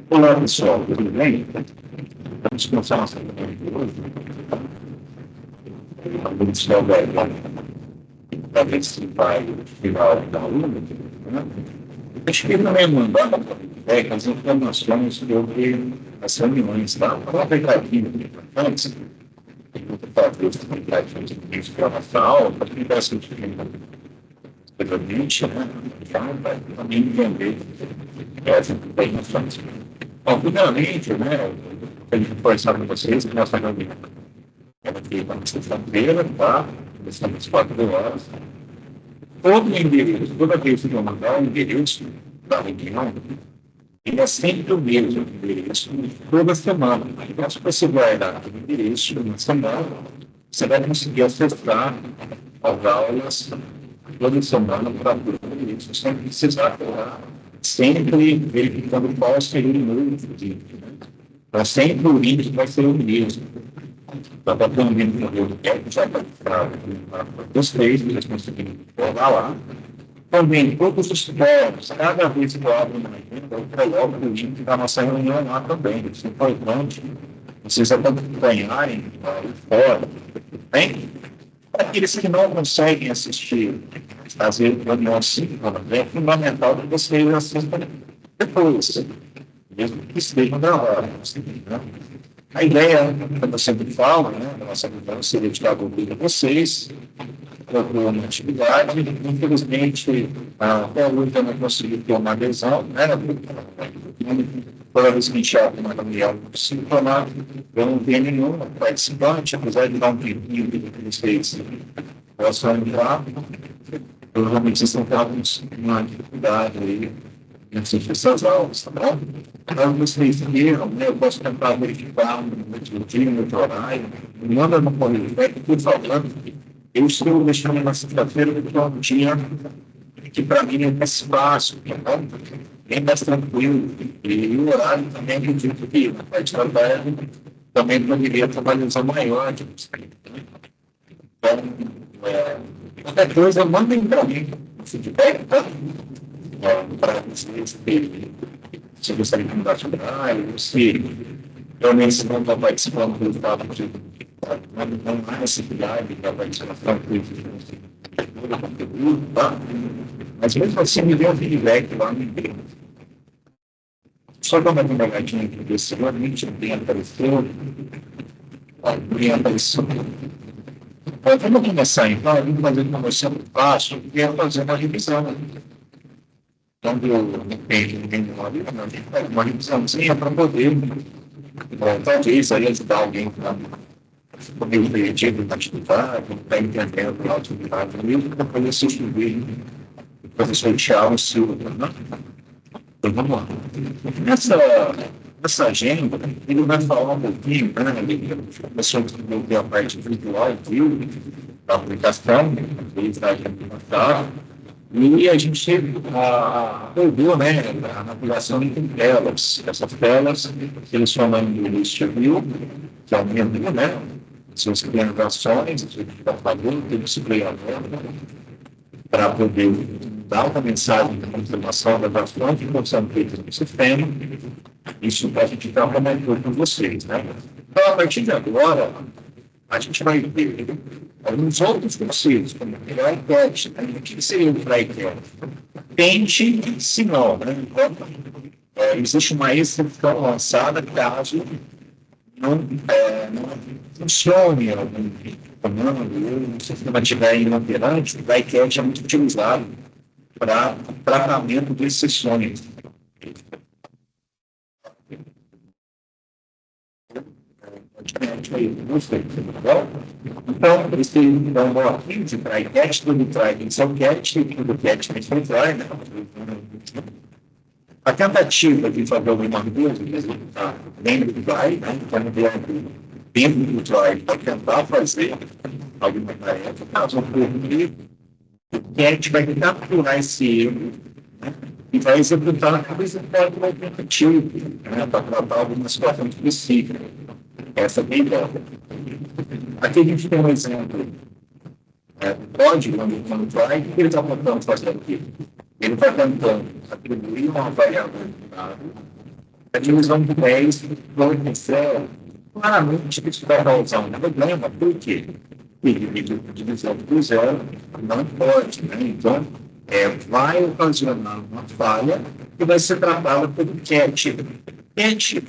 Olá, pessoal, tudo bem? Vamos começar nossa reunião de hoje. Vamos resolver para ver se vai virar da aula. Né? Acho que também mandar as informações sobre as reuniões, tá? Vou aplicativo antes, eu vou fazer os aplicativos de informação, para que vai ser previamente, né? Já vai também entender essas informações. Bom, primeiramente, né, a gente conversar com vocês, que nossa reunião ela aqui na sexta-feira, tá? Começando às 4 horas. Todo endereço, toda vez que eu mandar o endereço da reunião, ele é sempre o mesmo endereço, toda semana. Então, se você guardar o endereço na semana, você vai conseguir acessar as aulas toda semana para todo endereço, sem precisar falar, sempre verificando qual seria o novo vídeo. Para sempre o link vai ser o mesmo. Dá para ter um link no meu que já vai para vocês, vocês conseguirem colocar lá. Também, todos os fóruns, cada vez que eu abro uma agenda, eu coloco o link da nossa reunião lá também. Isso é importante. Vocês acompanharem o fórum. Bem, para aqueles que não conseguem assistir, fazer reunião síncrona, é fundamental que vocês assistam depois, mesmo que estejam na hora. Né? A ideia, como eu sempre falo, né, da nossa reunião seria de dar convite a vocês, propor uma atividade. Infelizmente, até hoje eu não consegui ter uma adesão, né? Toda vez que a gente abre uma reunião síncrona, eu não tenho nenhum participante, apesar de dar um tempinho que vocês possam entrar. Provavelmente vocês estão com uma dificuldade aí em assistir essas aulas, tá bom? Então, vocês viram, né? Eu posso tentar verificar no dia, no horário, me manda no correio, por favor. Eu estou deixando na sexta-feira porque é um dia que para mim é mais fácil, tá bom? Bem mais tranquilo. E o horário também acredito que na parte da tarde também poderia ter uma lesão maior de então, qualquer coisa, mandem para mim o feedback, tá? Para vocês verem se gostaria de mudar de horário, se realmente não está participando do fato de não há necessidade da participação do conteúdo, tá? Mas mesmo assim, me dê um feedback lá no e-mail. Só dar uma olhadinha aqui, ver se realmente tem aparecido. Tem aparecido. Vamos começar então, vamos fazer uma noção fácil, e é fazer uma revisão. Quando depende de uma revisão, a gente faz uma revisãozinha para poder, talvez, aí ajudar alguém para poder perdido na atividade, está entendendo a atividade, mesmo para poder substituir o professor Thiago Silva. Né? Então, vamos lá. Nessa agenda, ele vai falar um pouquinho, né? Ele começou a desenvolver a parte virtual, viu? Da aplicação, desde a agenda. E a gente perdeu, né, a navegação em telas. Essas telas, eles chamam de list view, que é o menu, né? Se você tem anotações, você está fazendo, tem esse player para poder dar uma mensagem de confirmação das ações que estão sendo feitas no sistema. Isso a gente está comentando com vocês, né? Então, a partir de agora, a gente vai ver alguns outros conceitos, como o iPad, né? O que seria o iPad? Tente, se não, né? Então, existe uma exceção lançada caso não funcione algum comando, o sistema estiver inoperante, o iPad é muito utilizado para tratamento de exceções. Então, esse é um arquivo para iPad, tudo traz em cat, tudo cat, mas não traz, né? A tentativa de fazer alguma coisa, dentro do Drive, né? Então, dentro do Drive, para tentar fazer alguma tarefa, caso ocorra, o cat vai capturar esse erro, né? E vai executar a coisa para o tentativo, né? Para tratar alguma situação específica. Essa é a ideia. Aqui a gente tem um exemplo. Pode, quando vai, o que ele está tentando fazer aqui? Ele está tentando atribuir uma variável de dado A divisão de 10 do céu, claramente isso vai causar um problema, por quê? A divisão do zero não pode, né? Então, vai ocasionar uma falha que vai ser tratada por cat. Cat,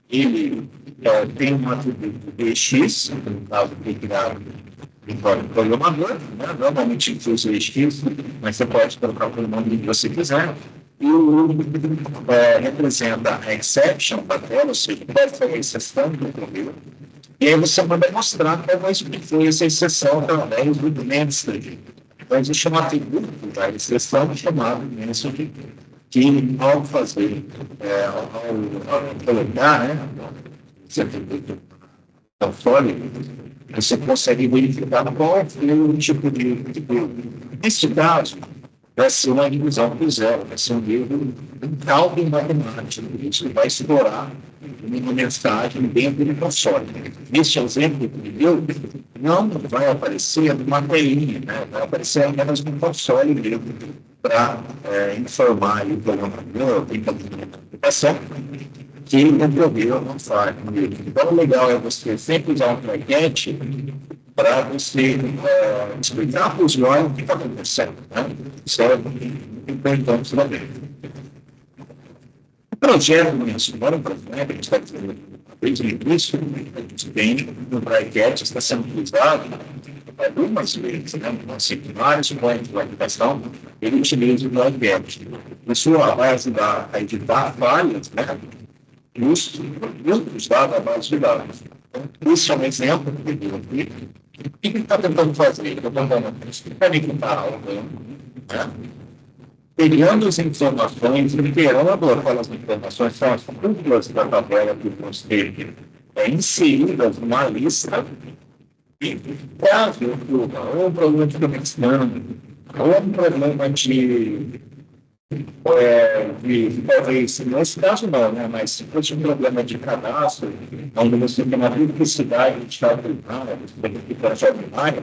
ele tem um atributo X, no caso de criar um programador, né? Normalmente usa X, mas você pode trocar o nome que você quiser. E o representa a exception da tela, ou seja, qual foi a exceção do problema. E aí você manda mostrar como isso que foi essa exceção através do message. Então, existe um atributo da exceção chamado message, que ao fazer, ao colocar, né, esse atributo sólido, você consegue verificar qual foi o tipo de erro. Nesse caso, vai ser uma divisão por zero, vai ser um erro, um cálculo matemático. Isso vai explorar uma mensagem dentro do console. Neste exemplo que ele deu, não vai aparecer numa telinha, né? Vai aparecer apenas no console mesmo, para informar o programador, quem está fazendo a aplicação, que o problema não faz. Então, o legal é você sempre usar um try-catch para você explicar para o usuário o que está acontecendo. Né? Isso é importante também. O projeto mencionado, por exemplo, a gente está fazendo desde o início, a gente tem no try-catch, está sendo utilizado algumas vezes, né? Assim, vários pontos de aplicação, ele utiliza o try-catch. Isso vai ajudar a editar falhas, né? Os dados, a base de dados. Então, isso é um exemplo que eu dei aqui. O que ele está tentando fazer? Ele está tentando conectar algo, né? Pegando as informações, liberando aquelas informações, são as cúpulas da tabela que você inseridas numa lista, e caso ocorra ou um problema de conexão, ou um problema de talvez, nesse caso não, né? Mas se fosse um problema de cadastro, onde você tem uma duplicidade de chave primária, você tem que ter a chave primária,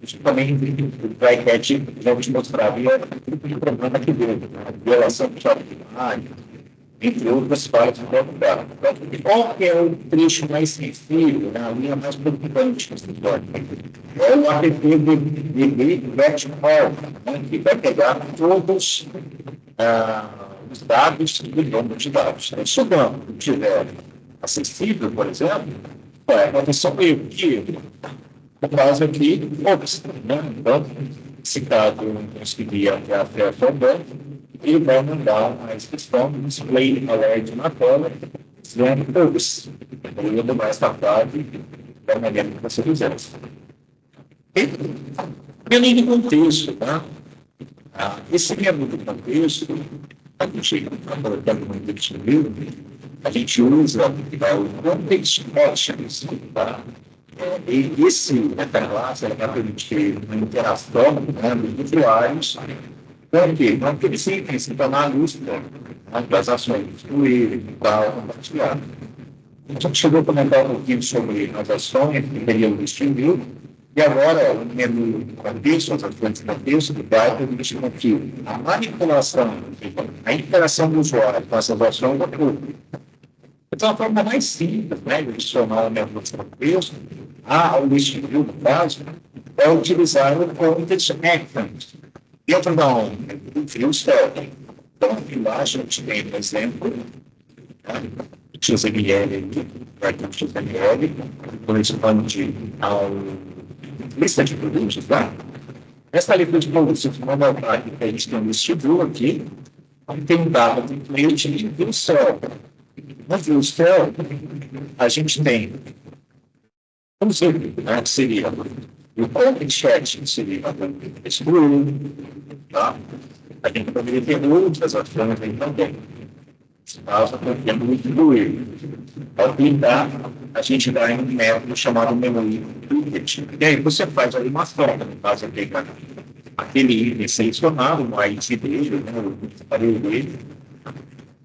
isso também vai já te mostraria o tipo de problema que deu, né? Violação de chave primária, entre outras falhas do próprio dado. Qual que é o trecho mais sensível, né? A linha mais preocupante nessa história? É o app de vertical, né? Que vai pegar todos os dados do banco de dados. Então, se o banco estiver acessível, por exemplo, vai acontecer um erro. No caso aqui, né? Então, se caso não conseguir ter acesso ao banco, ele vai mandar a inscrição do display alert na tela, dizendo todos. Ele vai mais tarde da maneira que você quiser. E além do contexto, tá? Esse mesmo do contexto, a gente, a gente usa o context actions, tá? E esse interface vai permitir uma interação, né, dos usuários. Por quê? Porque eles têm que tornar a lista das ações excluídas e tal, compartilhadas. A gente chegou a comentar um pouquinho sobre as ações que teriam distinguido, e agora o menu de contexto, as ações de contexto, vai permitir que a manipulação, a interação do usuário com essas ações ocorra. Então, a forma mais simples, né, de adicionar o menu de contexto ao listing view, no caso, é utilizar o context actions dentro da onde o view stack. Então, aqui embaixo a gente tem, por exemplo, XML, aqui XML, corresponde ao lista de produtos, tá? Essa lista de produtos, se for notar que a gente tem um list view aqui, tem um dado de cliente de view cell. No view cell, a gente tem um zip, né, que seria o content chat, que seria excluído, tá? A gente poderia ter outras ações aí também. Nós podemos excluir. Ao clicar, a gente dá um método chamado memory ticket. E aí você faz a animação, no caso, pega aquele item selecionado, no ID dele, né, o aparelho dele,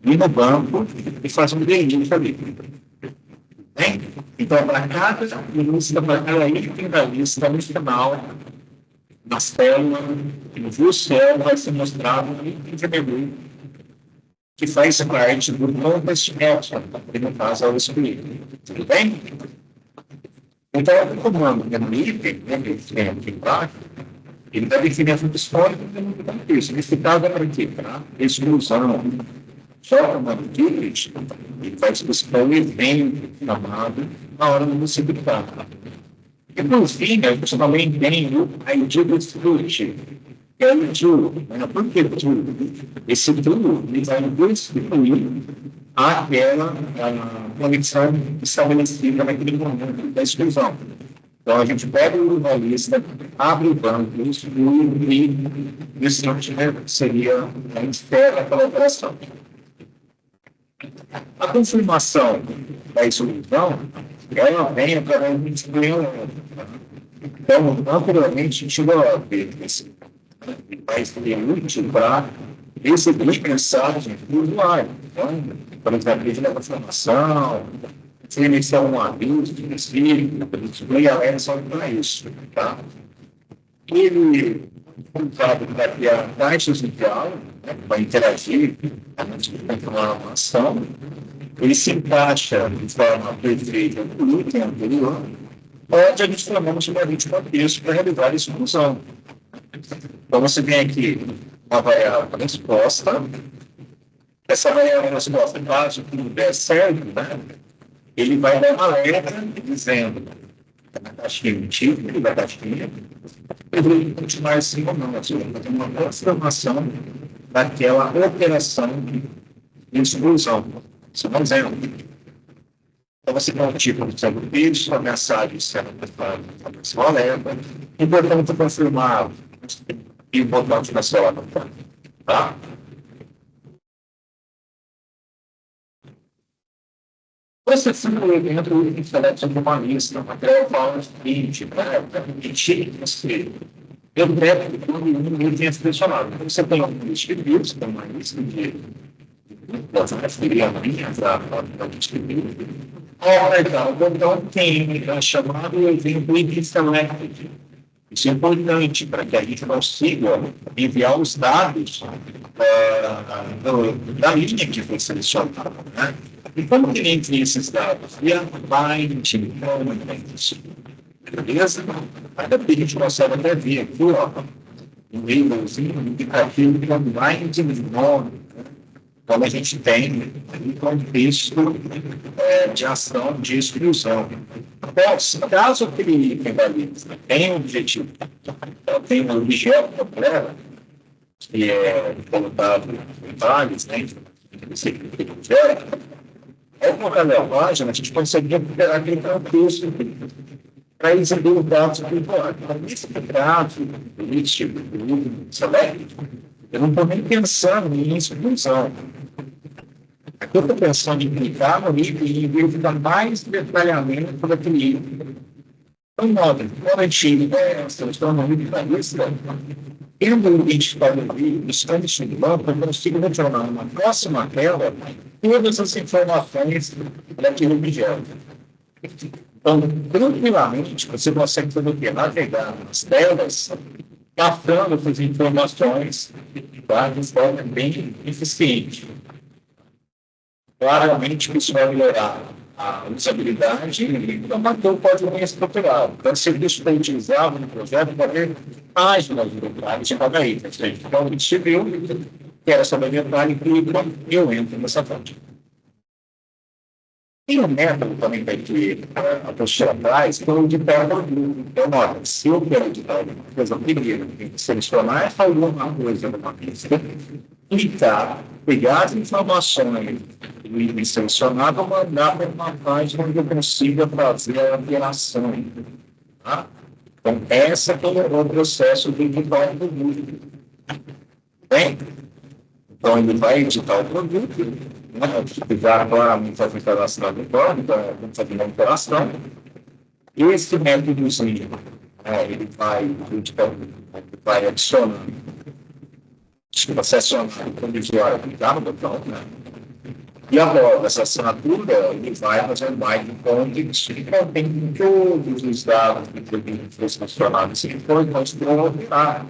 e no banco, e faz um delete ali. Então, para cada lista, para cada item da lista, no final, nas telas, no view cell, vai ser mostrado um item de memory que faz parte do investimento, que no caso é o espírito. Tudo bem? Então, o comando no item, né, que tem aqui embaixo, ele está definindo o histórico do contexto. Nesse caso é para quê? Para exclusão. Só o comando Git, ele vai buscar um evento chamado na hora do possibilitar. E, por fim, a gente também tem o ID do script. É o tool, né? Por que tool? Esse tool ele vai substituir aquela conexão estabelecida naquele momento da exclusão. Então, a gente pega uma lista, abre o banco, exclui e isso seria a espera daquela operação. A confirmação da exclusão, ela vem através do excluir. Então, naturalmente, a gente vai esse vai ser útil para receber mensagens do usuário. Então, por exemplo, pedir a informação, se iniciar um aviso específico, display alerta só para isso. Tá? Ele usado para criar taxas de diálogo, né, para interagir com a informação, ele se encaixa de forma perfeita no item anterior, onde adicionamos uma vítima texto para realizar a exclusão. Então, você vem aqui uma variável resposta. Essa variável resposta, caso tudo der certo, né, ele vai dar uma alerta dizendo na caixinha do título da caixinha, ele vai continuar assim ou não. Assim, vai ter uma transformação daquela operação de exclusão. Isso é um exemplo. Então, você tem um tipo de serviço, a mensagem sendo preparada para o alerta. Importante confirmar e botar na sua tá? Você simula dentro do intelecto de uma lista, até o valor seguinte, para permitir que você interprete quando ele tenha selecionado. Então, você tem uma lista de views, tem uma lista de você referir a linha para distribuir. Legal. Então, tem a chamada evento selected. Isso é importante para que a gente consiga enviar os dados da linha que foi selecionada. Né? E como que ele envia esses dados? Via bind, beleza? Aí a gente consegue até ver aqui, ó, um labelzinho indicativo de bind nome. Como a gente tem um contexto de ação de exclusão. Então, se caso aquele equivalente tem um objetivo, então tem um objeto completo, que é colocado em vários, né? Ao colocar na página, a gente consegue recuperar aquele contexto para exibir os dados do usuário. Então, nesse caso, nesse tipo de select, eu não estou nem pensando em exclusão. Aqui eu estou pensando em clicar no item e verificar mais detalhamento daquele item. Então, nota, quando a gente seleciona o item da lista, tendo identificado o item, estando no banco, eu consigo retornar numa próxima tela todas as informações daquele objeto. Então, tranquilamente, você consegue fazer o quê? Navegar nas telas, captando essas informações de forma bem eficiente. Claramente, isso vai melhorar a usabilidade e manter o código bem estruturado. Então, se isso foi utilizado no projeto, pode ter páginas de detalhes de cada item. Então, a gente viu, quero saber detalhe, clica e eu entro nessa fonte. Tem um método também que a pessoa traz, que é o editar do grupo. Então, olha, se eu quero editar alguma coisa, primeiro, tem que selecionar alguma coisa numa lista, clicar, pegar as informações do item selecionado, mandar para uma página onde eu consiga fazer a operação. Tá? Então, esse é o processo de editar o produto. Bem? Então, ele vai editar o produto, utilizar claramente as instalações do código, vamos fazer uma operação. Esse métodozinho, ele vai adicionando, selecionar o usuário clicar no botão, né? E agora, essa assinatura, ele vai fazer um bind context que contém todos os dados que foi selecionado. Se for, nós vamos operar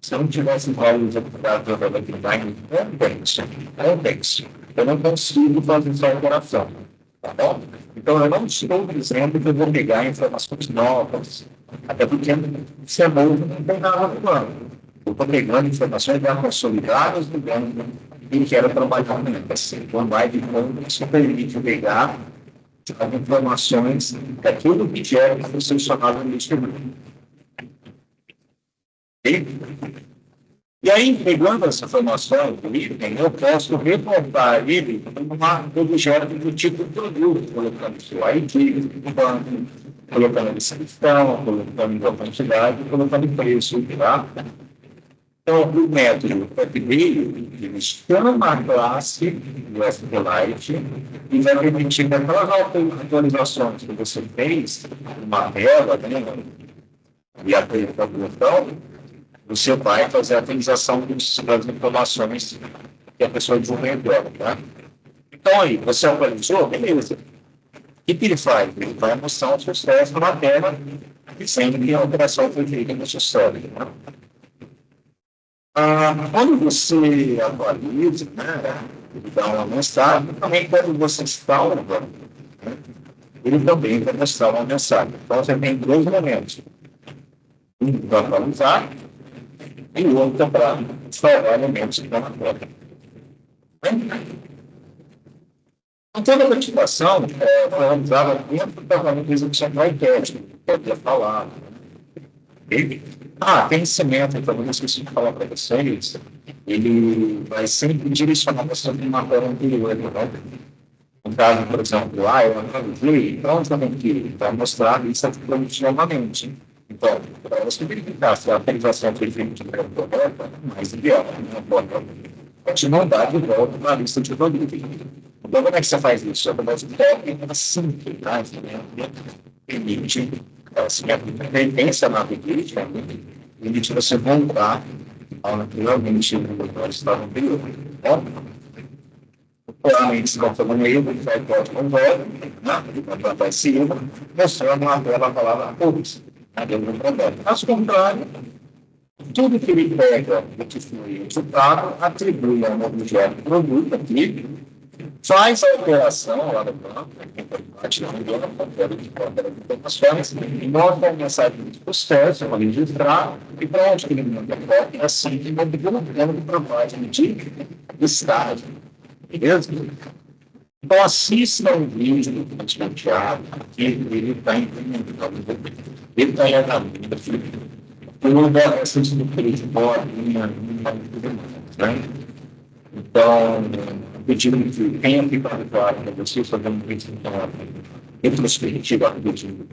Se eu não tivesse vários advogados da Design convexo, eu não consigo fazer só operação. Tá bom? Então, eu não estou dizendo que eu vou pegar informações novas, até porque isso é novo, não tem nada no banco. Eu estou pegando informações já consolidadas do banco e quero trabalhar nelas. Então, vai de conta, isso permite pegar as informações daquilo que gera para ser funcionário no instrumento. E aí, pegando essa informação do item, eu posso reportar ele numa objeto do tipo produto, colocando seu ID, colocando a descrição, colocando a quantidade, colocando o preço. Tá? Então, o método upgrade, ele chama a classe do SQLite e vai permitir aquelas atualizações que você fez, uma tela, né, e a programação, você vai fazer a atualização das informações que a pessoa desenvolveu, tá? Então, aí, você atualizou, beleza. O que ele faz? Ele vai mostrar o sucesso na tela, dizendo que a operação foi feita no sucesso. Tá? Quando você atualiza, né, ele dá uma mensagem, também quando você salva, né, ele também vai mostrar uma mensagem. Então, você tem dois momentos. Um para atualizar, e outra para salvar elementos que estão na foto. Então, toda a motivação foi realizada dentro do tratamento de execução do iPad, que eu havia falado. Tem cimento, então eu esqueci de falar para vocês, ele vai sempre direcionar você para uma tela anterior. Né? No caso, por exemplo, eu analisei, então também que vai mostrar isso novamente. Então, para você verificar se a atualização foi feita de maneira correta, mais ideal, pode mandar de volta para a lista de produtos. Então, como é que você faz isso? Eu vou uma simples, tá? Permite, se a tendência na application, permite você voltar ao naturalmente no estado anterior. Provavelmente, se você não erro, ele vai pode converter, ele vai se erro, mostrando uma tela a palavra todos. Caso contrário, tudo que ele pega do que foi resultado, atribui a um objeto produto aqui, faz a operação lá no banco, e mostra a mensagem de sucesso para registrar, e para onde ele manda a cópia, assim, que ele manda para a página de estágio. Beleza? Então, assista um vídeo do Tiago, que ele está implementando, ele está em andamento, eu não vou assistir do Facebook, né? Então, pedindo que tenha ficado claro para você, fazer um vídeo retrospectiva do vídeo.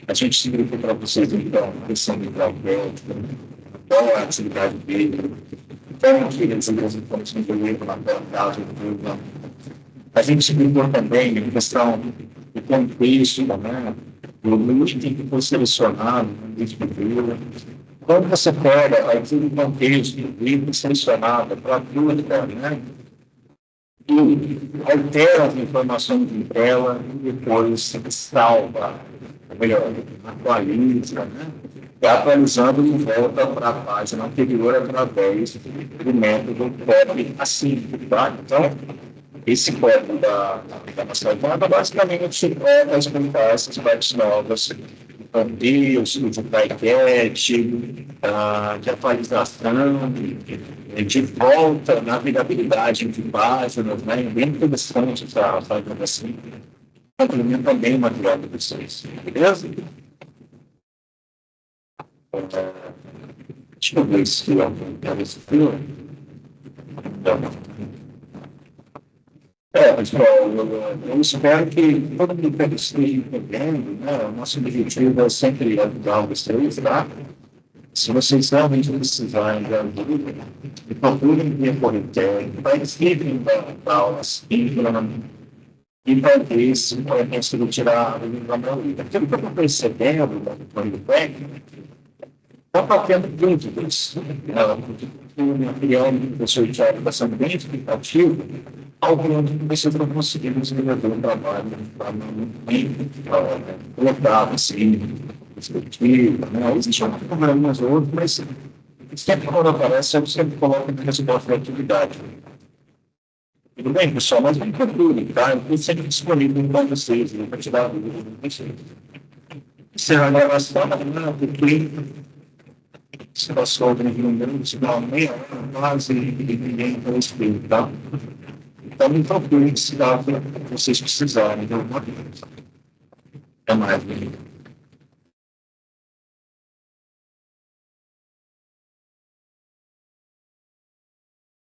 A gente se grifa para vocês, então, questão de projeto, qual é a atividade dele, como que eles estão se envolvendo na caso do a gente se ligou também em questão do contexto, né? O item que foi selecionado, quando você pega aquele contexto do item selecionado para tudo, né? E altera as informações em tela e depois salva, ou melhor, atualiza, né? E atualizando de volta para a página anterior através do método copy assim, tá? Então, esse código da nossa entrada basicamente vai explicar essas partes novas, o de paquete, de atualização, de volta, navegabilidade entre páginas, né? Bem interessante essa página assim. Complementa bem o material de vocês, beleza? Deixa eu ver se eu quero esse filme. Pessoal, eu espero que todo mundo esteja entendendo, né? O nosso objetivo é sempre ajudar vocês, tá? Se vocês realmente precisarem de ajuda, procurem via correio técnico, participem da aula e talvez consiga tirar a dúvida da minha vida. Aquilo que eu estou percebendo da correio técnico, está tendo dúvidas. Minha opinião, o professor Thiago está sendo bem explicativo, ao ponto que vocês não conseguiram desenvolver um trabalho bem colocado, assim, perspectiva, né? Existem alguns problemas outros, mas sempre quando aparece, eu sempre coloco na resposta da atividade. Tudo bem, pessoal, mas me procure, tá? Eu estou sempre disponível para vocês, né, para tirar dúvidas de vocês. Se a gravação, porque se passou de um minuto, uma meia hora, quase, e ninguém vai explicar, tá? Então, me procure se dá para vocês precisarem de alguma coisa. Até mais, gente.